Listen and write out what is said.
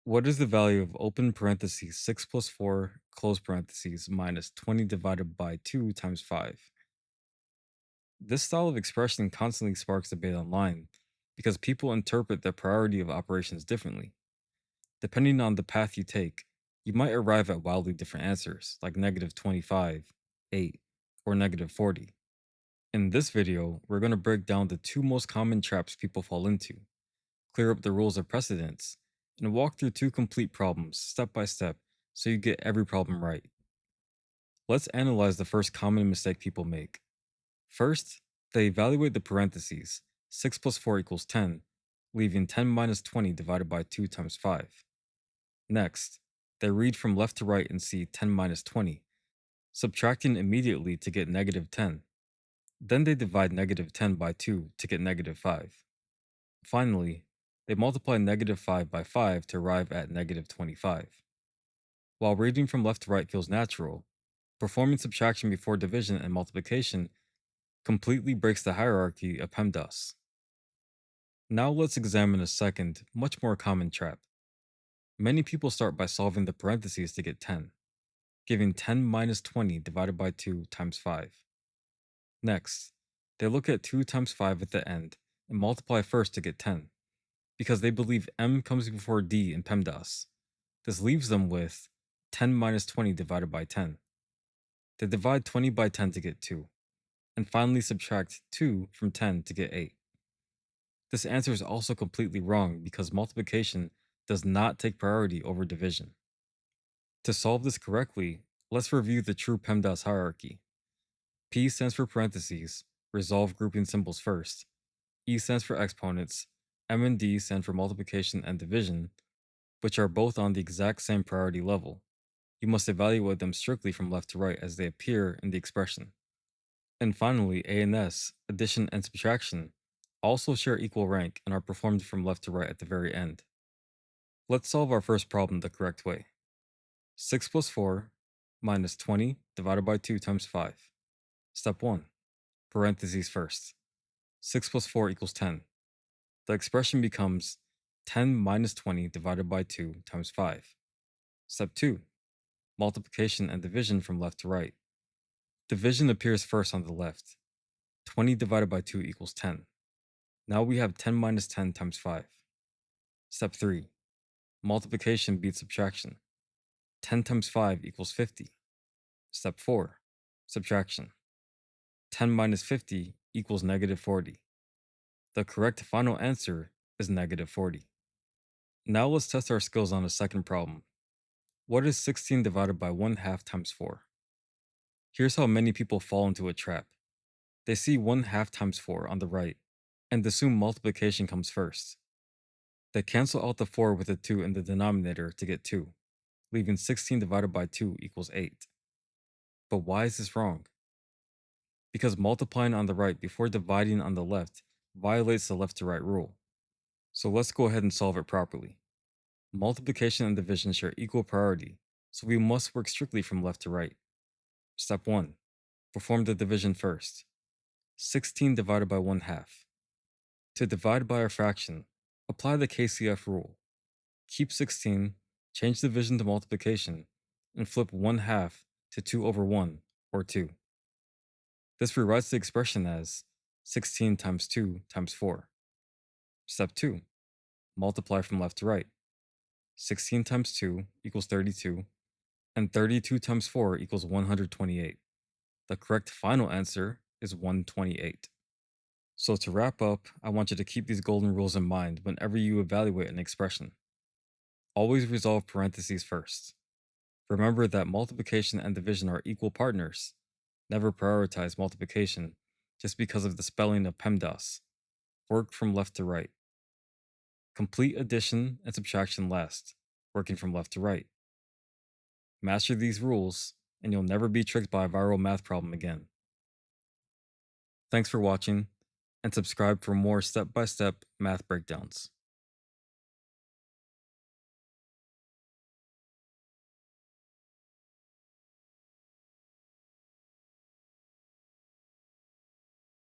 What is the value of open parentheses 6 plus 4 close parentheses minus 20 divided by 2 times 5? This style of expression constantly sparks debate online because people interpret the priority of operations differently. Depending on the path you take, you might arrive at wildly different answers, like negative 25, 8, or negative 40. In this video, we're going to break down the two most common traps people fall into, clear up the rules of precedence, and walk through two complete problems step by step so you get every problem right. Let's analyze the first common mistake people make. First, they evaluate the parentheses 6 plus 4 equals 10, leaving 10 minus 20 divided by 2 times 5. Next, they read from left to right and see 10 minus 20, subtracting immediately to get negative 10. Then they divide negative 10 by 2 to get negative 5. Finally, they multiply negative 5 by 5 to arrive at negative 25. While reading from left to right feels natural, performing subtraction before division and multiplication completely breaks the hierarchy of PEMDAS. Now let's examine a second, much more common trap. Many people start by solving the parentheses to get 10, giving 10 minus 20 divided by 2 times 5. Next, they look at 2 times 5 at the end and multiply first to get 10, because they believe m comes before d in PEMDAS. This leaves them with 10 minus 20 divided by 10. They divide 20 by 10 to get 2, and finally subtract 2 from 10 to get 8. This answer is also completely wrong because multiplication does not take priority over division. To solve this correctly, let's review the true PEMDAS hierarchy. P stands for parentheses, resolve grouping symbols first. E stands for exponents. M and D stand for multiplication and division, which are both on the exact same priority level. You must evaluate them strictly from left to right as they appear in the expression. And finally, A and S, addition and subtraction, also share equal rank and are performed from left to right at the very end. Let's solve our first problem the correct way. 6 plus 4 minus 20 divided by 2 times 5. Step 1. Parentheses first. 6 plus 4 equals 10. The expression becomes 10 minus 20 divided by 2 times 5. Step 2. Multiplication and division from left to right. Division appears first on the left. 20 divided by 2 equals 10. Now we have 10 minus 10 times 5. Step 3. Multiplication beats subtraction. 10 times 5 equals 50. Step 4. Subtraction. 10 minus 50 equals negative 40. The correct final answer is negative 40. Now let's test our skills on a second problem. What is 16 divided by 1 half times 4? Here's how many people fall into a trap. They see 1 half times 4 on the right and assume multiplication comes first. They cancel out the 4 with a 2 in the denominator to get 2, leaving 16 divided by 2 equals 8. But why is this wrong? Because multiplying on the right before dividing on the left violates the left to right rule. So let's go ahead and solve it properly. Multiplication and division share equal priority, so we must work strictly from left to right. Step 1. Perform the division first. 16 divided by 1 half. To divide by a fraction, apply the KCF rule. Keep 16, change division to multiplication, and flip 1 half to 2 over 1, or 2. This rewrites the expression as 16 times 2 times 4. Step 2. Multiply from left to right. 16 times 2 equals 32, and 32 times 4 equals 128. The correct final answer is 128. So to wrap up, I want you to keep these golden rules in mind whenever you evaluate an expression. Always resolve parentheses first. Remember that multiplication and division are equal partners. Never prioritize multiplication just because of the spelling of PEMDAS. Work from left to right. Complete addition and subtraction last, working from left to right. Master these rules, and you'll never be tricked by a viral math problem again. Thanks for watching, and subscribe for more step-by-step math breakdowns.